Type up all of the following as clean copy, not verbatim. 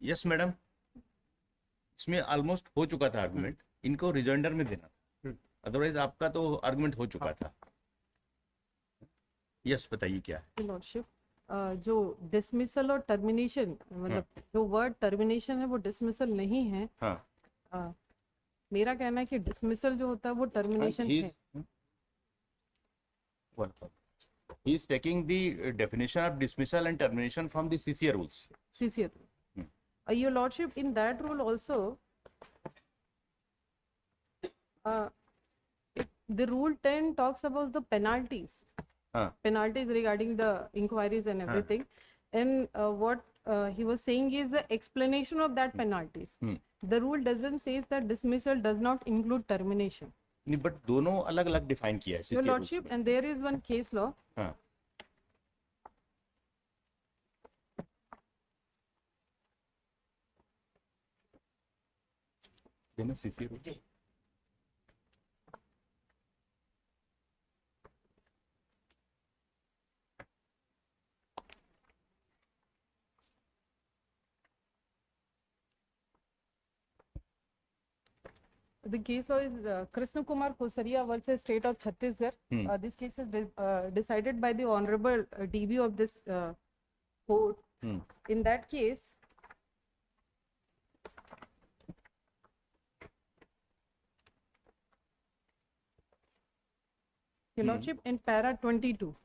Yes madam, इसमें almost हो चुका था आर्गुमेंट, इनको रिजॉइंडर में देना था, अदरवाइज आपका तो आर्गुमेंट हो चुका था। यस बताइए क्या है। लॉर्डशिप, जो डिसमिसल और टर्मिनेशन, मतलब जो वर्ड टर्मिनेशन है वो डिसमिसल नहीं है। हाँ, मेरा कहना है कि डिसमिसल जो होता है वो टर्मिनेशन है। He is taking the definition of dismissal and termination from the CCA rules. CCA. Your lordship, in that rule also, the rule 10 talks about the penalties. Penalties regarding the inquiries and everything. And what he was saying is the explanation of that penalties. The rule doesn't say that dismissal does not include termination. नहीं, but दोनों अलग अलग define किया है Your CCA rules lordship, में। and there is one case law. हाँ, देना CCA rules। The case law is Krishna Kumar Kosaria versus State of Chhattisgarh. This case is decided by the Honorable DB of this court. In that case, Your Lordship, in para 22,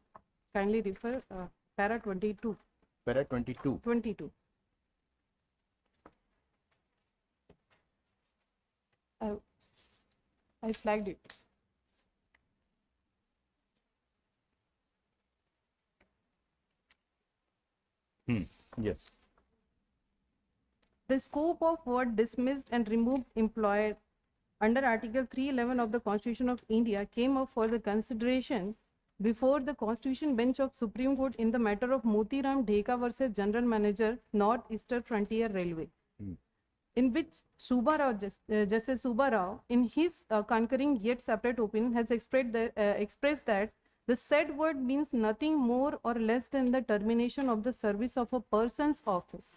kindly refer para 22. Para 22। 22. I flagged it. Yes. The scope of word dismissed and removed employed under Article 311 of the Constitution of India came up for the consideration before the Constitution Bench of Supreme Court in the matter of Motiram Dheka versus General Manager, North Eastern Frontier Railway, in which Justice Subba Rao, in his concurring yet separate opinion, has expressed that the said word means nothing more or less than the termination of the service of a person's office.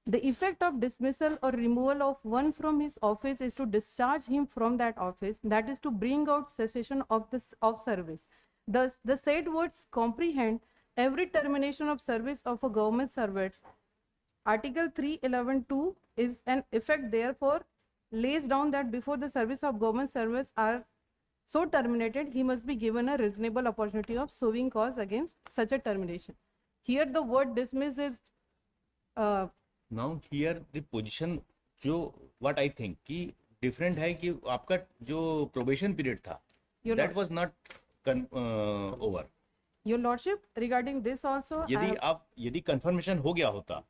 The effect of dismissal or removal of one from his office is to discharge him from that office, that is to bring out cessation of service. Thus, the said words comprehend every termination of service of a government servant. Article 311(2) is an effect, therefore, lays down that before the service of government servants are so terminated, he must be given a reasonable opportunity of showing cause against such a termination. Here, the word dismiss is Now here the position जो what I think कि different है कि आपका जो probation period था that was not over. Your Lordship, regarding this also, यदि confirmation हो गया होता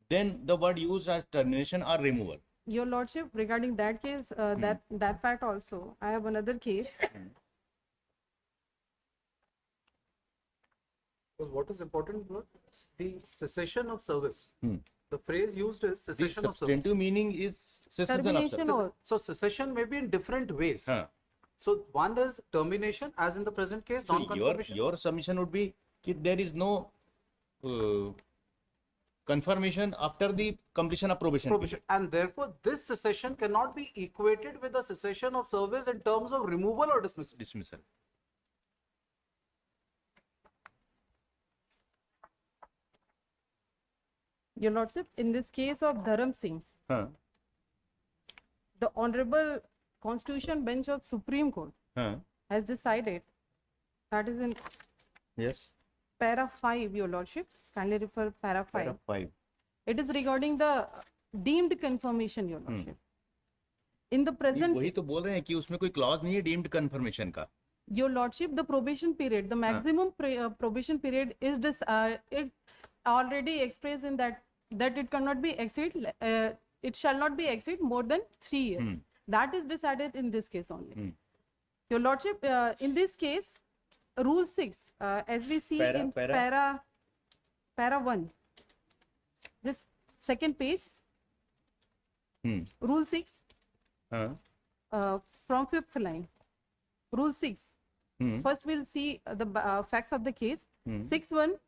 then the word used as termination or removal. Your Lordship, regarding that case, that fact also, I have another case. Because what is important, the cessation of service. The phrase used is cessation the of service. Substantive meaning is cessation of service. So cessation may be in different ways. So one is termination, as in the present case, so non-confirmation. Your submission would be that there is no confirmation after the completion of probation. And therefore, this cessation cannot be equated with the cessation of service in terms of removal or dismissal. Your Lordship, in this case of Dharam Singh, the Honorable Constitution Bench of Supreme Court has decided, that is in para 5, Your Lordship, kindly refer para 5. Para 5. It is regarding the deemed confirmation, Your Lordship. In the present, वही तो बोल रहे हैं कि उसमें कोई clause नहीं है deemed confirmation का. Your Lordship, the probation period, the maximum probation period is it already expressed in that it cannot be it shall not be exceed more than 3 years. That is decided in this case only. Your Lordship, in this case, Rule 6, as we see in para 1, this second page, Rule 6, from 5th line, Rule 6. First, we'll see the facts of the case. 6(1),